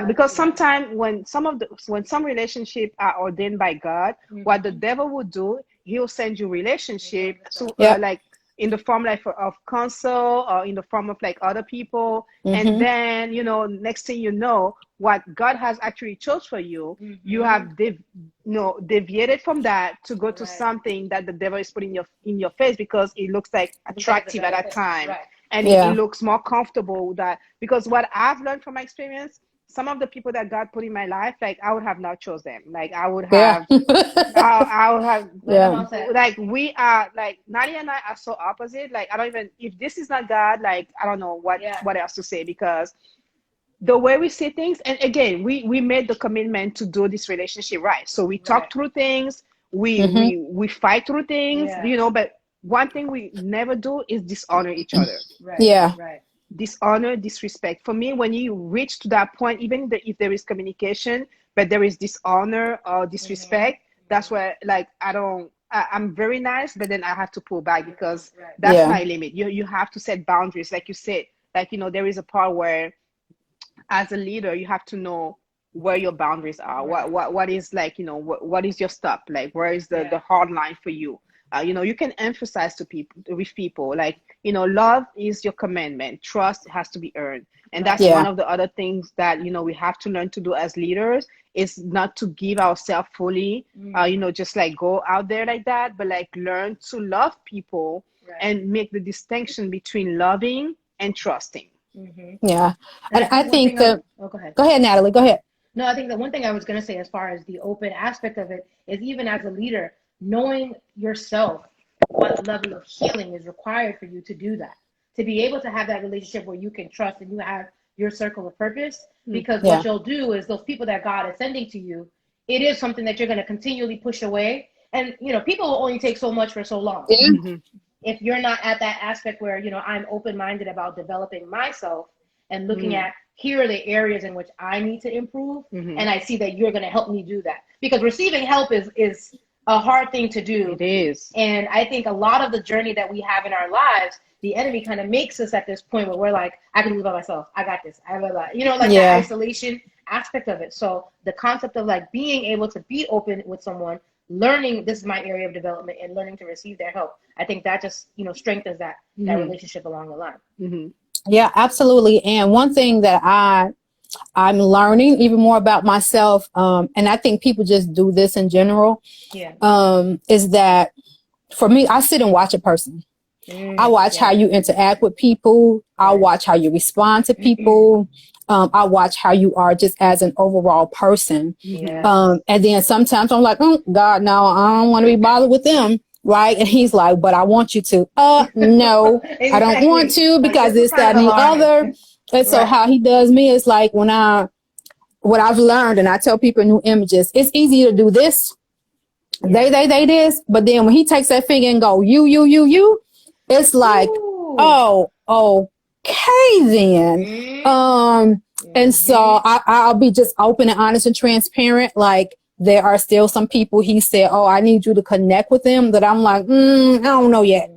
because sometimes when some relationships are ordained by God, what the devil will do, he'll send you relationship, so like in the form like of counsel or in the form of like other people. And then, you know, next thing you know, what God has actually chose for you, you have deviated from that to go to something that the devil is putting in your face because it looks like attractive at that time. And it looks more comfortable with that. Because what I've learned from my experience, some of the people that God put in my life, like I would have not chose them. Like I would have, I would have, like we are, like Nadia and I are so opposite. Like I don't even, if this is not God, like I don't know what else to say, because the way we see things, and again, we made the commitment to do this relationship right. So we talk through things, we fight through things, you know, but one thing we never do is dishonor each other. Dishonor, disrespect. For me, when you reach to that point, even if there is communication, but there is dishonor or disrespect, that's where like I'm very nice, but then I have to pull back because that's my limit. You have to set boundaries, like you said. Like, you know, there is a part where as a leader, you have to know where your boundaries are. What is like, you know, what is your stop? Like, where is the hard line for you? You know, you can emphasize with people, like, you know, love is your commandment. Trust has to be earned. And that's one of the other things that, you know, we have to learn to do as leaders, is not to give ourselves fully, you know, just like go out there like that, but like learn to love people and make the distinction between loving and trusting. Yeah. And I think that, go ahead, Natalie, go ahead. No, I think the one thing I was going to say as far as the open aspect of it is, even as a leader, knowing yourself what level of healing is required for you to do that, to be able to have that relationship where you can trust and you have your circle of purpose. Because what you'll do is those people that God is sending to you, it is something that you're going to continually push away. And, you know, people will only take so much for so long. If you're not at that aspect where, you know, I'm open-minded about developing myself and looking at, here are the areas in which I need to improve. And I see that you're going to help me do that. Because receiving help is a hard thing to do. It is. And I think a lot of the journey that we have in our lives, the enemy kind of makes us at this point where we're like, I can do it by myself. I got this. I have a lot. You know, like the isolation aspect of it. So the concept of like being able to be open with someone, learning this is my area of development and learning to receive their help, I think that just, you know, strengthens that relationship along the line. Yeah, absolutely. And one thing that I'm learning even more about myself, and I think people just do this in general, is that for me, I sit and watch a person. I watch how you interact with people. I watch how you respond to people. I watch how you are just as an overall person. And then sometimes I'm like, God, no, I don't want to be bothered with them. Right. And he's like, but I want you to. No, I don't want to, because this, that, and the other. And so how he does me is like, what I've learned, and I tell people in New Images, it's easy to do this. They this. But then when he takes that finger and go, you, it's like, oh, okay then. And so I'll be just open and honest and transparent. Like, there are still some people he said, oh, I need you to connect with them, that I'm like, I don't know yet.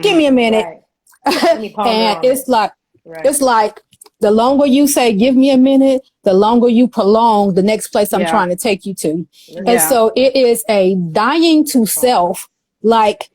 Give me a minute. And it's like, it's like the longer you say, give me a minute, the longer you prolong the next place I'm trying to take you to. And so it is a dying to self. Like,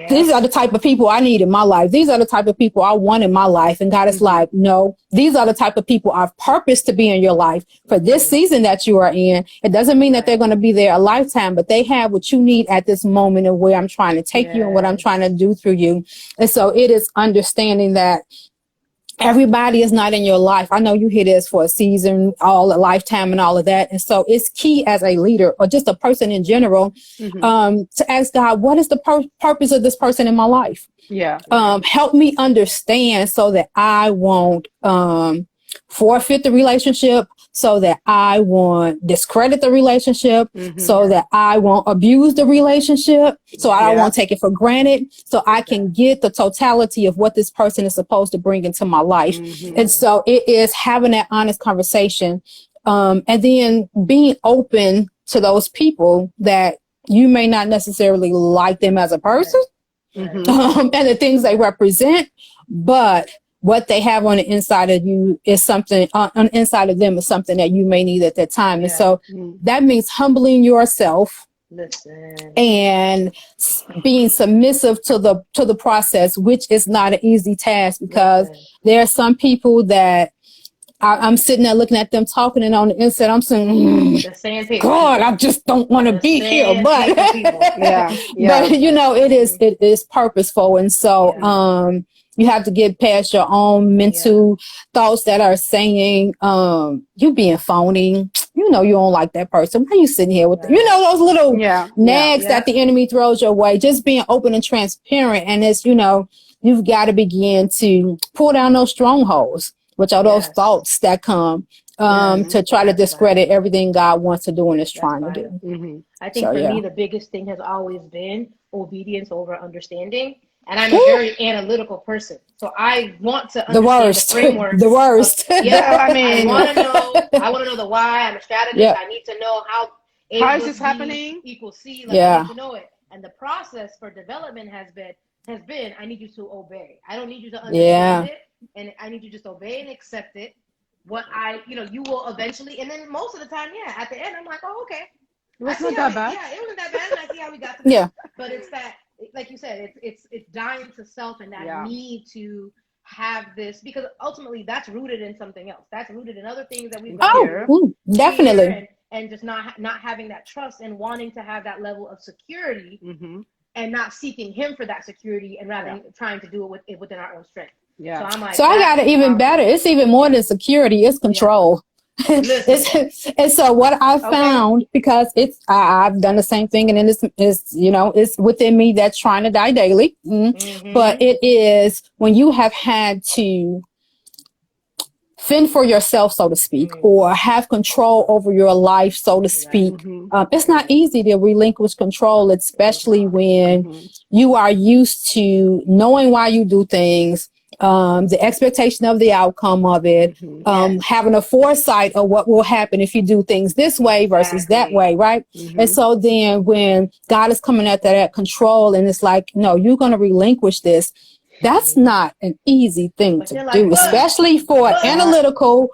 these are the type of people I need in my life. These are the type of people I want in my life. And God is like, no, these are the type of people I've purposed to be in your life for this season that you are in. It doesn't mean that they're going to be there a lifetime, but they have what you need at this moment of where I'm trying to take you and what I'm trying to do through you. And so it is understanding that everybody is not in your life. I know you hear this for a season, a lifetime and all of that. And so it's key as a leader or just a person in general, to ask God, what is the purpose of this person in my life? Help me understand so that I won't forfeit the relationship, so that I won't discredit the relationship, so that I won't abuse the relationship, so I won't take it for granted, so I can get the totality of what this person is supposed to bring into my life. And so it is having that honest conversation, and then being open to those people that you may not necessarily like them as a person, and the things they represent, but what they have on the inside of you is something, on the inside of them is something that you may need at that time. And so that means humbling yourself Listen. and being submissive to the process, which is not an easy task, because there are some people that I'm sitting there looking at them talking, and on the inside I'm saying, the sandpaper God, people. I just don't want to be here. But but you know, it is purposeful, and so you have to get past your own mental thoughts that are saying you being phony. You know, you don't like that person. Why are you sitting here with you know, those little nags that the enemy throws your way? Just being open and transparent, and it's, you know, you've got to begin to pull down those strongholds, which are those thoughts that come to try to discredit everything God wants to do and is trying to do. I think for me, the biggest thing has always been obedience over understanding. And I'm a very analytical person. So I want to understand the framework. The worst. I mean, I want to know the why. I'm a strategist. I need to know how is this happening? Equals C. Like, I need to know it. And the process for development has been, I need you to obey. I don't need you to understand it. And I need you to just obey and accept it. You will eventually, and then most of the time, at the end, I'm like, oh, okay. It wasn't that bad. Yeah, it wasn't that bad, and I see how we got to this. But it's that, like you said, it's dying to self and that need to have this, because ultimately that's rooted in something else. That's rooted in other things that we've got definitely. And just not having that trust and wanting to have that level of security and not seeking him for that security, and rather trying to do it within our own strength. So I'm like, I got it even better. It's even more than security. It's control. And so what I found, because I've done the same thing, and then it's within me that's trying to die daily. But it is when you have had to fend for yourself, so to speak, or have control over your life, so to speak. It's not easy to relinquish control, especially when you are used to knowing why you do things, the expectation of the outcome of it, having a foresight of what will happen if you do things this way versus that way, right? And so then when God is coming at that control, and it's like, no, you're going to relinquish this. That's not an easy thing to do, especially for analytical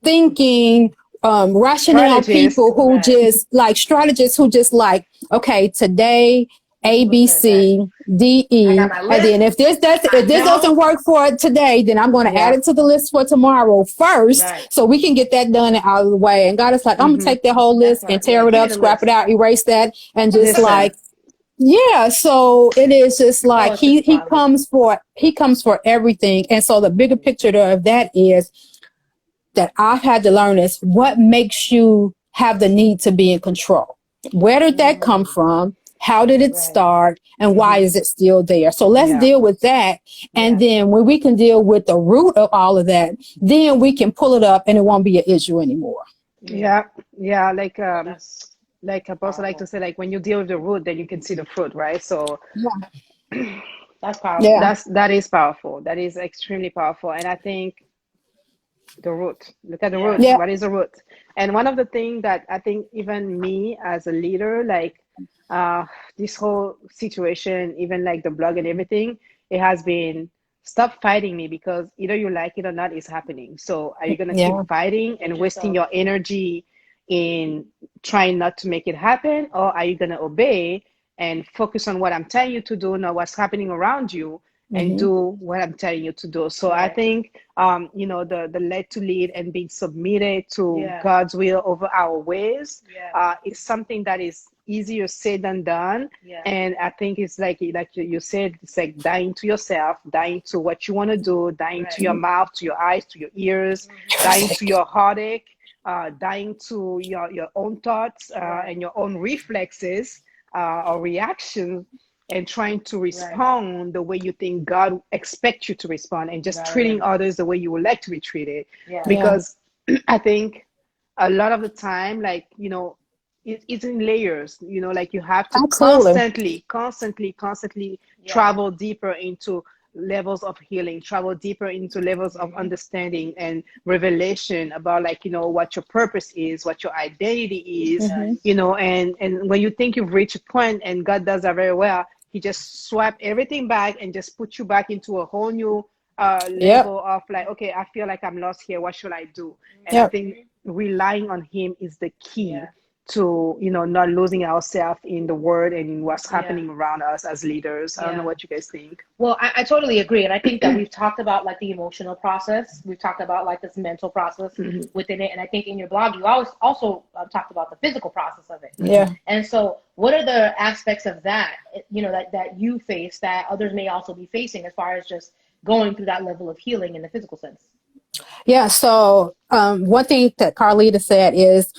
thinking, rationale people who just like strategists who just like, okay, today, A, B, C, D, E, and then if this doesn't work for today, then I'm going to add it to the list for tomorrow first, so we can get that done and out of the way. And God is like, I'm going to take that whole list and tear it up, scrap it out, erase that, and just so it is just like he comes for everything. And so the bigger picture of that is that I've had to learn is what makes you have the need to be in control. Where did that come from? How did it start? And why is it still there? So let's deal with that. And then when we can deal with the root of all of that, then we can pull it up and it won't be an issue anymore. Like Apostle like to say, like when you deal with the root, then you can see the fruit, right? So that's powerful. That is powerful. That is extremely powerful. And I think the root. Look at the root. What is the root? And one of the things that I think even me as a leader, like this whole situation, even like the blog and everything, it has been stop fighting me, because either you like it or not, it's happening. So are you gonna keep fighting and wasting your energy in trying not to make it happen, or are you going to obey and focus on what I'm telling you to do, not what's happening around you, and do what I'm telling you to do? So I think the led to lead and being submitted to God's will over our ways is something that is easier said than done. And I think it's like you said, it's like dying to yourself, dying to what you want to do, dying to your mouth, to your eyes, to your ears, dying to your heartache, dying to your own thoughts and your own reflexes or reactions, and trying to respond the way you think God expects you to respond, and just treating others the way you would like to be treated. Because I think a lot of the time, like, it's in layers, like you have to constantly travel deeper into levels of healing, travel deeper into levels of understanding and revelation about, like, what your purpose is, what your identity is, and when you think you've reached a point, and God does that very well, he just swap everything back and just put you back into a whole new level of like, okay, I feel like I'm lost here, what should I do? And I think relying on him is the key. to, not losing ourselves in the word and in what's happening around us as leaders. I don't know what you guys think. Well, I totally agree. And I think that we've talked about like the emotional process. We've talked about like this mental process within it. And I think in your blog, you always also talked about the physical process of it. Yeah. And so what are the aspects of that, that you face that others may also be facing as far as just going through that level of healing in the physical sense? Yeah. So one thing that Carlita said is,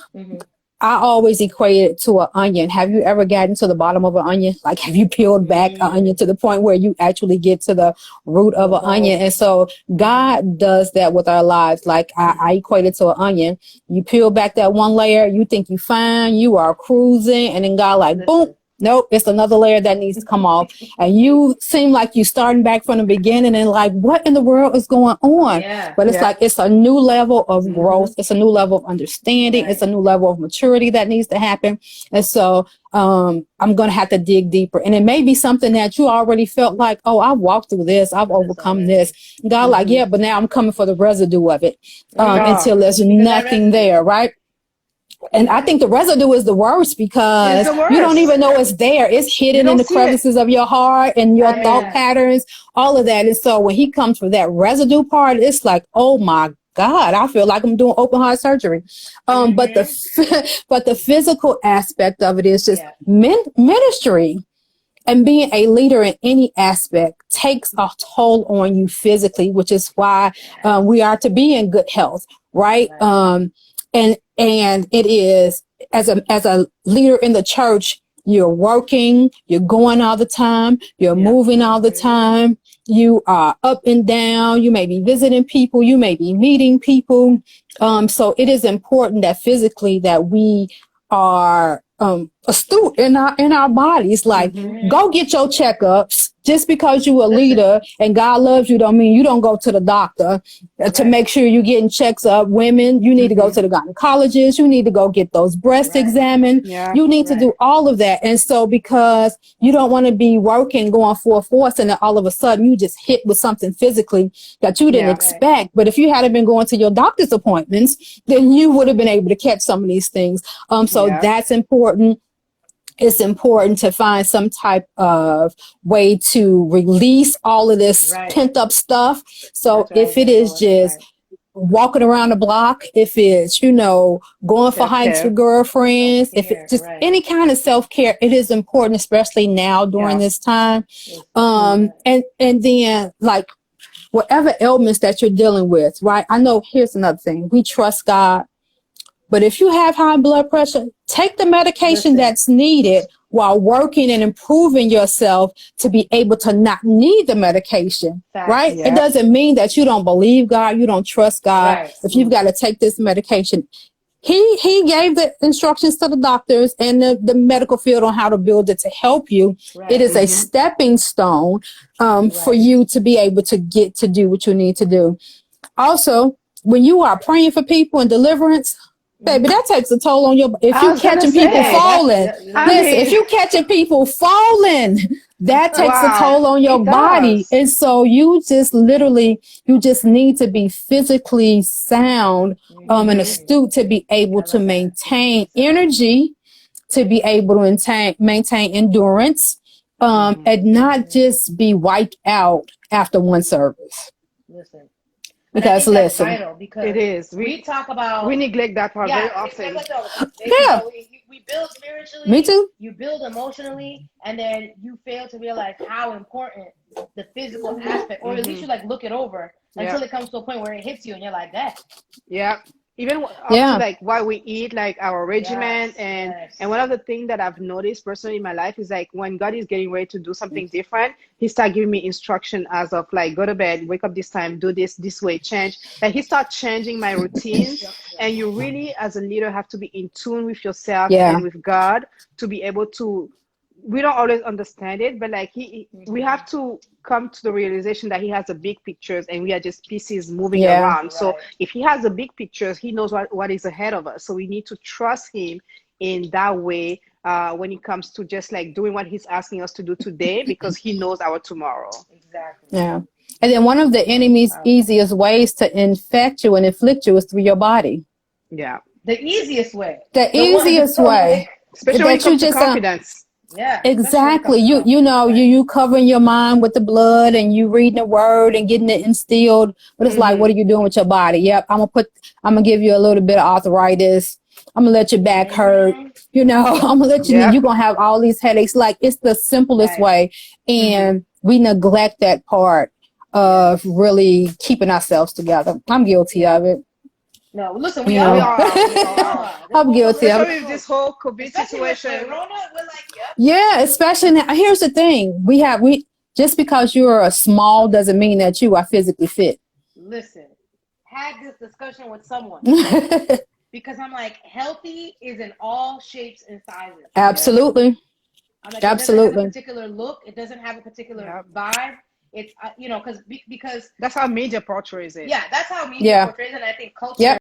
I always equate it to an onion. Have you ever gotten to the bottom of an onion? Like, have you peeled back an onion to the point where you actually get to the root of an onion? And so God does that with our lives. Like, I equate it to an onion. You peel back that one layer, you think you fine, you are cruising, and then God like, boom. Nope, it's another layer that needs to come off. And you seem like you're starting back from the beginning and like, what in the world is going on? But it's like, it's a new level of growth. It's a new level of understanding. It's a new level of maturity that needs to happen. And so I'm going to have to dig deeper. And it may be something that you already felt like, oh, I've walked through this. I've overcome this. God like, yeah, but now I'm coming for the residue of it until there's nothing there, right? And I think the residue is the worst because you don't even know it's there. It's hidden in the crevices of your heart and your thought patterns, all of that. And so when he comes for that residue part, it's like, oh my God, I feel like I'm doing open heart surgery. But the physical aspect of it is just ministry. And being a leader in any aspect takes a toll on you physically, which is why we are to be in good health, right? And it is, as a leader in the church, you're working, you're going all the time, you're moving all the time, you are up and down, you may be visiting people, you may be meeting people. So it is important that physically that we are astute in our bodies. Like, go get your checkups. Just because you're a leader and God loves you don't mean you don't go to the doctor to make sure you're getting checks up. Women, you need to go to the gynecologist. You need to go get those breasts examined. You need to do all of that. And so because you don't want to be working, going full force, and then all of a sudden you just hit with something physically that you didn't expect. But if you hadn't been going to your doctor's appointments, then you would have been able to catch some of these things. So that's important. It's important to find some type of way to release all of this pent up stuff. So if it is just walking around the block, if it's, going for hikes with girlfriends, if it's just any kind of self-care, it is important, especially now during this time. And then like whatever ailments that you're dealing with, right? I know here's another thing. We trust God. But if you have high blood pressure, take the medication that's needed while working and improving yourself to be able to not need the medication, right? It doesn't mean that you don't believe God, you don't trust God. If you've got to take this medication, he gave the instructions to the doctors and the medical field on how to build it to help you. It is a stepping stone for you to be able to get to do what you need to do. Also, when you are praying for people in deliverance, baby, that takes a toll on your. If you catching people falling, if you catching people falling, that takes a toll on your body. And so you just need to be physically sound and astute to be able to maintain energy, to be able to maintain endurance, and not just be wiped out after one service. Because listen, it is. We talk about, we neglect that part very often. We build spiritually. Me too. You build emotionally, and then you fail to realize how important the physical aspect, or at least you like look it over until it comes to a point where it hits you, and you're like that. Yeah. Even up to like what we eat, like our regimen, and one of the things that I've noticed personally in my life is like when God is getting ready to do something different, he start giving me instruction as of like, go to bed, wake up this time, do this way, change. Like he start changing my routine. And you really, as a leader, have to be in tune with yourself and with God to be able to. We don't always understand it, but like we have to come to the realization that he has a big pictures and we are just pieces moving around. So if he has a big pictures, he knows what is ahead of us. So we need to trust him in that way when it comes to just like doing what he's asking us to do today, because he knows our tomorrow. Exactly. Yeah. And then one of the enemy's easiest ways to infect you and inflict you is through your body. Yeah. The easiest way. The easiest way. Especially when it comes to confidence. Yeah. Exactly. You know, you covering your mind with the blood and you reading the word and getting it instilled. But it's like, what are you doing with your body? Yep. I'm gonna give you a little bit of arthritis. I'm gonna let your back hurt. You know, I'm gonna let you know you're gonna have all these headaches. Like, it's the simplest way. And we neglect that part of really keeping ourselves together. I'm guilty of it. No, listen, we all are. I'm guilty of it. Especially with this whole COVID situation. Corona, we're like, yeah, especially now. Here's the thing: we just because you're a small doesn't mean that you are physically fit. Listen, had this discussion with someone because I'm like, healthy is in all shapes and sizes. Absolutely. I'm like, absolutely. It doesn't have a particular look. It doesn't have a particular vibe. It's because that's how media portrays it. Yeah, that's how media portrays it. And I think culture